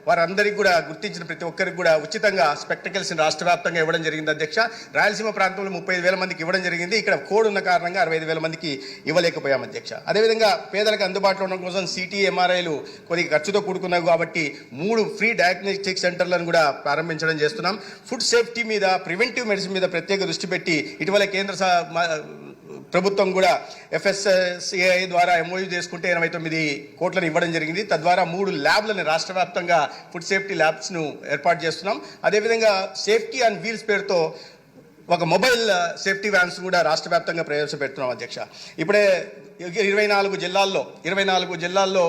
వారందరికీ కూడా గుర్తించిన ప్రతి ఒక్కరికి కూడా ఉచితంగా స్పెక్టికల్స్ని రాష్ట్ర వ్యాప్తంగా ఇవ్వడం జరిగింది అధ్యక్ష. రాయలసీమ ప్రాంతంలో 35,000 మందికి ఇవ్వడం జరిగింది. ఇక్కడ కోడ్ ఉన్న కారణంగా 65,000 మందికి ఇవ్వలేకపోయాం అధ్యక్ష. అదేవిధంగా పేదలకు అందుబాటులో ఉండడం కోసం సిటీ ఎంఆర్ఐలు కొద్దిగా ఖర్చుతో కూడుకున్నాయి కాబట్టి 3 ఫ్రీ డయాగ్నోస్టిక్ సెంటర్లను కూడా ప్రారంభించడం చేస్తున్నాం. ఫుడ్ సేఫ్టీ మీద, ప్రివెంటివ్ మెడిసిన్ మీద ప్రత్యేక దృష్టి పెట్టి ఇటీవల కేంద్ర ప్రభుత్వం కూడా FSSAI ద్వారా MOU చేసుకుంటే 89 కోట్లను ఇవ్వడం జరిగింది. తద్వారా 3 ల్యాబ్లను రాష్ట్ర వ్యాప్తంగా ఫుడ్ సేఫ్టీ ల్యాబ్స్ను ఏర్పాటు చేస్తున్నాం. అదేవిధంగా సేఫ్టీ ఆన్ వీల్స్ పేరుతో ఒక మొబైల్ సేఫ్టీ వ్యాన్స్ కూడా రాష్ట్ర వ్యాప్తంగా ప్రవేశపెడుతున్నాం అధ్యక్ష. ఇప్పుడే 24 జిల్లాల్లో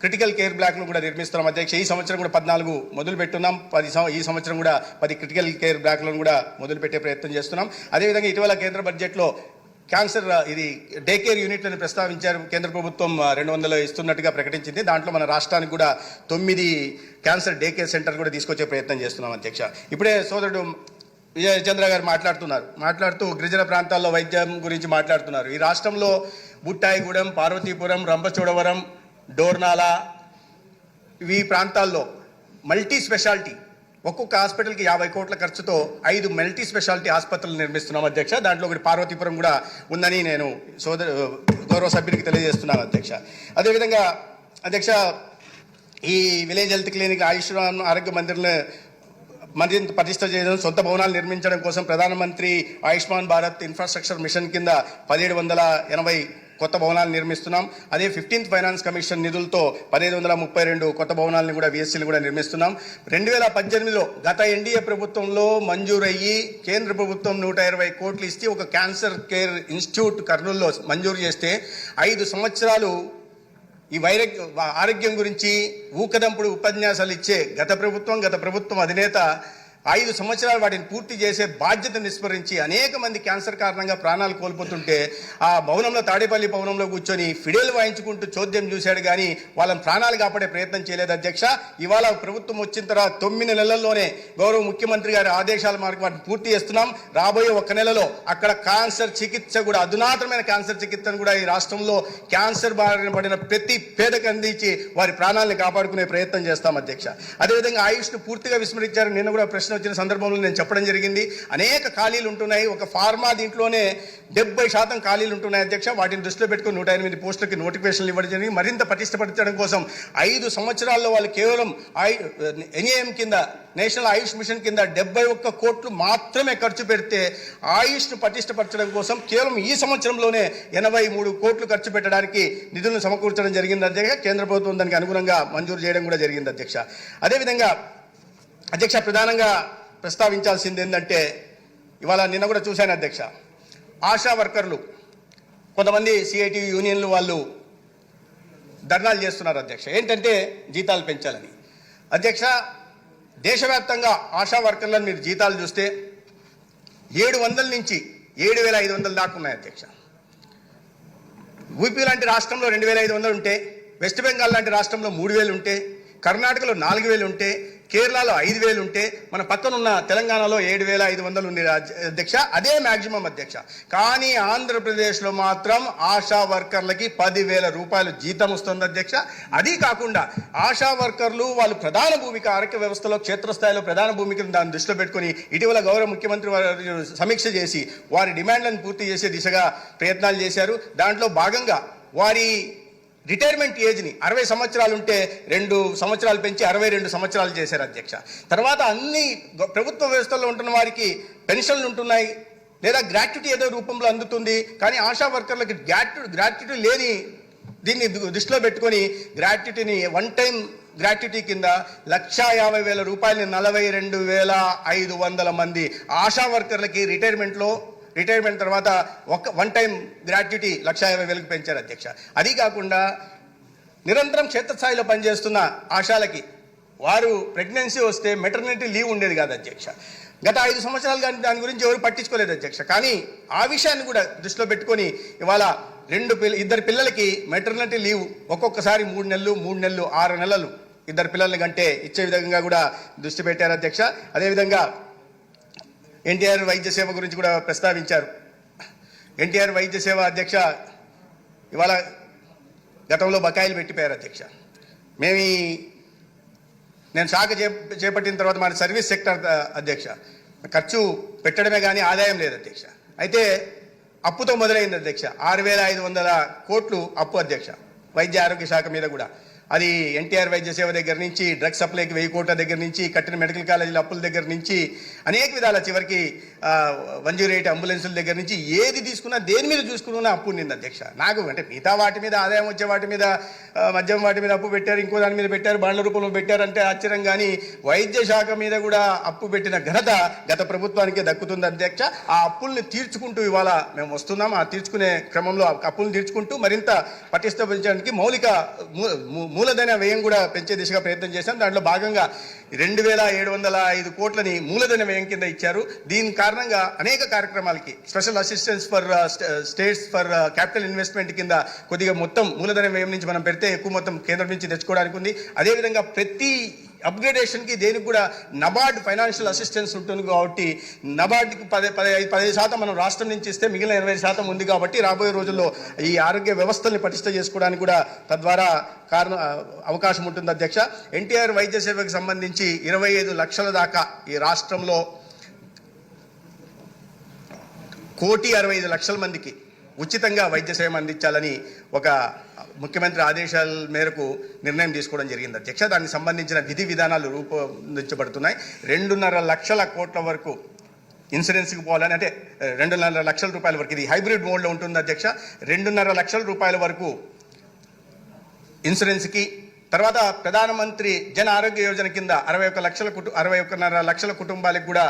క్రిటికల్ కేర్ బ్లాక్ను కూడా నిర్మిస్తున్నాం అధ్యక్ష. ఈ సంవత్సరం కూడా 14 మొదలు పెట్టున్నాం. ఈ సంవత్సరం కూడా 10 క్రిటికల్ కేర్ బ్లాక్లను కూడా మొదలుపెట్టే ప్రయత్నం చేస్తున్నాం. అదేవిధంగా ఇటీవల కేంద్ర బడ్జెట్లో క్యాన్సర్ డే కేర్ యూనిట్లను ప్రస్తావించారు. కేంద్ర ప్రభుత్వం 200 ఇస్తున్నట్టుగా ప్రకటించింది. దాంట్లో మన రాష్ట్రానికి కూడా 9 క్యాన్సర్ డే కేర్ సెంటర్ కూడా తీసుకొచ్చే ప్రయత్నం చేస్తున్నాం అధ్యక్ష. ఇప్పుడే సోదరుడు విజయచంద్ర గారు మాట్లాడుతూ గిరిజన ప్రాంతాల్లో వైద్యం గురించి మాట్లాడుతున్నారు. ఈ రాష్ట్రంలో బుట్టాయిగూడెం, పార్వతీపురం, రంపచోడవరం, డోర్నాల ఈ ప్రాంతాల్లో మల్టీ స్పెషాలిటీ ఒక్కొక్క హాస్పిటల్కి 50 కోట్ల ఖర్చుతో 5 మల్టీ స్పెషాలిటీ ఆసుపత్రులు నిర్మిస్తున్నాం అధ్యక్ష. దాంట్లో ఒకటి పార్వతీపురం కూడా ఉందని నేను గౌరవ సభ్యునికి తెలియజేస్తున్నాను అధ్యక్ష. అదేవిధంగా అధ్యక్ష, ఈ విలేజ్ హెల్త్ క్లినిక్, ఆయుష్మాన్ ఆరోగ్య మందిర్లను మరింత ప్రతిష్ట చేయడం, సొంత భవనాలు నిర్మించడం కోసం ప్రధానమంత్రి ఆయుష్మాన్ భారత్ ఇన్ఫ్రాస్ట్రక్చర్ మిషన్ కింద 1780 కొత్త భవనాలు నిర్మిస్తున్నాం. అదే 15th ఫైనాన్స్ కమిషన్ నిధులతో 1532 కొత్త భవనాలను కూడా VSCలు కూడా నిర్మిస్తున్నాం. 2018లో గత ఎన్డీఏ ప్రభుత్వంలో మంజూరయ్యి కేంద్ర ప్రభుత్వం 120 కోట్లు ఇస్తే ఒక క్యాన్సర్ కేర్ ఇన్స్టిట్యూట్ కర్నూలులో మంజూరు చేస్తే 5 సంవత్సరాలు ఈ ఆరోగ్యం గురించి ఊకదంపుడు ఉపన్యాసాలు ఇచ్చే గత ప్రభుత్వం అధినేత 5 సంవత్సరాలు వాటిని పూర్తి చేసే బాధ్యత నిస్మరించి అనేక మంది క్యాన్సర్ కారణంగా ప్రాణాలు కోల్పోతుంటే ఆ భవనంలో, తాడేపల్లి భవనంలో కూర్చొని ఫిడేలు వాయించుకుంటూ చోద్యం చూశాడు కానీ వాళ్ళని ప్రాణాలు కాపాడే ప్రయత్నం చేయలేదు అధ్యక్ష. ఇవాళ ప్రభుత్వం వచ్చిన తర్వాత 9 నెలల్లోనే గౌరవ ముఖ్యమంత్రి గారి ఆదేశాల మేరకు వాటిని పూర్తి చేస్తున్నాం. రాబోయే 1 నెలలో అక్కడ క్యాన్సర్ చికిత్స కూడా, అధునాతనమైన క్యాన్సర్ చికిత్సను కూడా ఈ రాష్ట్రంలో క్యాన్సర్ బారిన పడిన ప్రతి పేదకు అందించి వారి ప్రాణాలను కాపాడుకునే ప్రయత్నం చేస్తాం అధ్యక్ష. అదేవిధంగా ఆయుష్ను పూర్తిగా విస్మరించారు. నిన్న కూడా ప్రశ్న వచ్చిన సందర్భంలో నేను చెప్పడం జరిగింది. అనేక ఖాళీలు ఉంటున్నాయి. ఒక ఫార్మా దీంట్లోనే 70% ఖాళీలు ఉంటున్నాయి అధ్యక్ష. వాటిని దృష్టిలో పెట్టుకుని 108 పోస్టులకి నోటిఫికేషన్లు ఇవ్వడం జరిగింది. మరింత పటిష్టపరచడం కోసం 5 సంవత్సరాల్లో వాళ్ళు కేవలం NAM కింద, నేషనల్ ఆయుష్ మిషన్ కింద 71 కోట్లు మాత్రమే ఖర్చు పెడితే ఆయుష్ను పటిష్టపరచడం కోసం కేవలం ఈ సంవత్సరంలోనే 83 కోట్లు ఖర్చు పెట్టడానికి నిధులను సమకూర్చడం జరిగింది అధ్యక్ష. కేంద్ర ప్రభుత్వం దానికి అనుగుణంగా మంజూరు చేయడం కూడా జరిగింది అధ్యక్ష. అదేవిధంగా అధ్యక్ష, ప్రధానంగా ప్రస్తావించాల్సింది ఏంటంటే, ఇవాళ నిన్న కూడా చూశాను అధ్యక్ష, ఆశా వర్కర్లు కొంతమంది CIT యూనియన్లు వాళ్ళు ధర్నాలు చేస్తున్నారు అధ్యక్ష. ఏంటంటే జీతాలు పెంచాలని. అధ్యక్ష, దేశవ్యాప్తంగా ఆశా వర్కర్లను మీరు జీతాలు చూస్తే 700 నుంచి 7,500 దాకా ఉన్నాయి అధ్యక్ష. యూపీ లాంటి రాష్ట్రంలో 2,500 ఉంటే, వెస్ట్ బెంగాల్ లాంటి రాష్ట్రంలో 3,000 ఉంటే, కర్ణాటకలో 4,000 ఉంటే, కేరళలో 5,000 ఉంటే, మన పక్కనున్న తెలంగాణలో 7,500 ఉంది అధ్యక్ష. అదే మ్యాక్సిమం అధ్యక్ష. కానీ ఆంధ్రప్రదేశ్లో మాత్రం ఆశా వర్కర్లకి 10,000 రూపాయలు జీతం వస్తుంది అధ్యక్ష. అది కాకుండా ఆశా వర్కర్లు వాళ్ళు ప్రధాన భూమిక, ఆరోగ్య వ్యవస్థలో క్షేత్రస్థాయిలో ప్రధాన భూమికను దాన్ని దృష్టిలో పెట్టుకుని ఇటీవల గౌరవ ముఖ్యమంత్రి వారు సమీక్ష చేసి వారి డిమాండ్లను పూర్తి చేసే దిశగా ప్రయత్నాలు చేశారు. దాంట్లో భాగంగా వారి రిటైర్మెంట్ ఏజ్ని 60 సంవత్సరాలు ఉంటే 2 సంవత్సరాలు పెంచి 62 సంవత్సరాలు చేశారు అధ్యక్ష. తర్వాత అన్ని ప్రభుత్వ వ్యవస్థల్లో ఉంటున్న వారికి పెన్షన్లు ఉంటున్నాయి, లేదా గ్రాట్యుటీ ఏదో రూపంలో అందుతుంది. కానీ ఆశా వర్కర్లకి గ్రాట్యుటీ లేని దీన్ని దృష్టిలో పెట్టుకొని గ్రాట్యుటీని 1 టైం గ్రాట్యుటీ కింద 1,50,000 రూపాయలని 42,500 మంది ఆశా వర్కర్లకి రిటైర్మెంట్ తర్వాత 1 టైం గ్రాట్యుటీ 1,50,000కి పెంచారు అధ్యక్ష. అది కాకుండా నిరంతరం క్షేత్రస్థాయిలో పనిచేస్తున్న ఆశాలకి వారు ప్రెగ్నెన్సీ వస్తే మెటర్నిటీ లీవ్ ఉండేది కాదు అధ్యక్ష. గత 5 సంవత్సరాలు కానీ దాని గురించి ఎవరు పట్టించుకోలేదు అధ్యక్ష. కానీ ఆ విషయాన్ని కూడా దృష్టిలో పెట్టుకొని ఇవాళ 2 పిల్లలకి మెటర్నిటీ లీవ్ ఒక్కొక్కసారి 3 నెలలు 6 నెలలు 2 పిల్లల కంటే ఇచ్చే విధంగా కూడా దృష్టి పెట్టారు అధ్యక్ష. అదేవిధంగా NTR వైద్య సేవ గురించి కూడా ప్రస్తావించారు. NTR వైద్య సేవ అధ్యక్ష ఇవాళ గతంలో బకాయిలు పెట్టిపోయారు అధ్యక్ష. మేము ఈ నేను శాఖ చేపట్టిన తర్వాత మన సర్వీస్ సెక్టర్ అధ్యక్ష ఖర్చు పెట్టడమే కానీ ఆదాయం లేదు అధ్యక్ష. అయితే అప్పుతో మొదలైంది అధ్యక్ష. 6,500 కోట్లు అప్పు అధ్యక్ష. వైద్య ఆరోగ్య శాఖ మీద కూడా అది ఎన్టీఆర్ వైద్య సేవ దగ్గర నుంచి డ్రగ్ సప్లైకి 1000 కోట్ల దగ్గర నుంచి కట్టిన మెడికల్ కాలేజీల అప్పుల దగ్గర నుంచి అనేక విధాల చివరికి 108 అంబులెన్సుల దగ్గర నుంచి ఏది తీసుకున్నా దేని మీద చూసుకున్నా అప్పు నింది అధ్యక్ష. నాకు అంటే మిగతా వాటి మీద ఆదాయం వచ్చే వాటి మీద మద్యం వాటి మీద అప్పు పెట్టారు, ఇంకో దాని మీద పెట్టారు, బాండ్ల రూపంలో పెట్టారంటే ఆశ్చర్యం. కానీ వైద్య శాఖ మీద కూడా అప్పు పెట్టిన ఘనత గత ప్రభుత్వానికే దక్కుతుంది అధ్యక్ష. ఆ అప్పుల్ని తీర్చుకుంటూ ఇవాళ మేము వస్తున్నాం. ఆ తీర్చుకునే క్రమంలో అప్పులను తీర్చుకుంటూ మరింత పటిష్టపరచడానికి మౌలిక మూలధన వ్యయం కూడా పెంచే దిశగా ప్రయత్నం చేశాం. దాంట్లో భాగంగా 2,705 కోట్లని మూలధన వ్యయం కింద ఇచ్చారు. దీని కారణంగా అనేక కార్యక్రమాలకి special assistance for states for capital investment కింద కొద్దిగా మొత్తం మూలధన వ్యయం నుంచి మనం పెడితే ఎక్కువ మొత్తం కేంద్రం నుంచి తెచ్చుకోవడానికి ఉంది. అదేవిధంగా ప్రతి అప్గ్రేడేషన్కి దేనికి కూడా నబార్డ్ ఫైనాన్షియల్ అసిస్టెన్స్ ఉంటుంది కాబట్టి నబార్డ్కి 15% మనం రాష్ట్రం నుంచి ఇస్తే మిగిలిన 20% ఉంది కాబట్టి రాబోయే రోజుల్లో ఈ ఆరోగ్య వ్యవస్థల్ని పటిష్ట చేసుకోవడానికి కూడా తద్వారా అవకాశం ఉంటుంది అధ్యక్ష. ఎన్టీఆర్ వైద్య సేవకు సంబంధించి 25 లక్షల దాకా ఈ రాష్ట్రంలో 1,65,00,000 మందికి ఉచితంగా వైద్య సేవ అందించాలని ఒక ముఖ్యమంత్రి ఆదేశాల మేరకు నిర్ణయం తీసుకోవడం జరిగింది అధ్యక్ష. దానికి సంబంధించిన విధి విధానాలు రూపొందించబడుతున్నాయి. 2.5 లక్షల కోట్ల వరకు ఇన్సూరెన్స్కి పోవాలని, అంటే 2.5 లక్షల రూపాయల వరకు, ఇది హైబ్రిడ్ మోడ్లో ఉంటుంది అధ్యక్ష. 2.5 లక్షల రూపాయల వరకు ఇన్సూరెన్స్కి, తర్వాత ప్రధానమంత్రి జన ఆరోగ్య యోజన కింద 61.5 లక్షల కుటుంబాలకు కూడా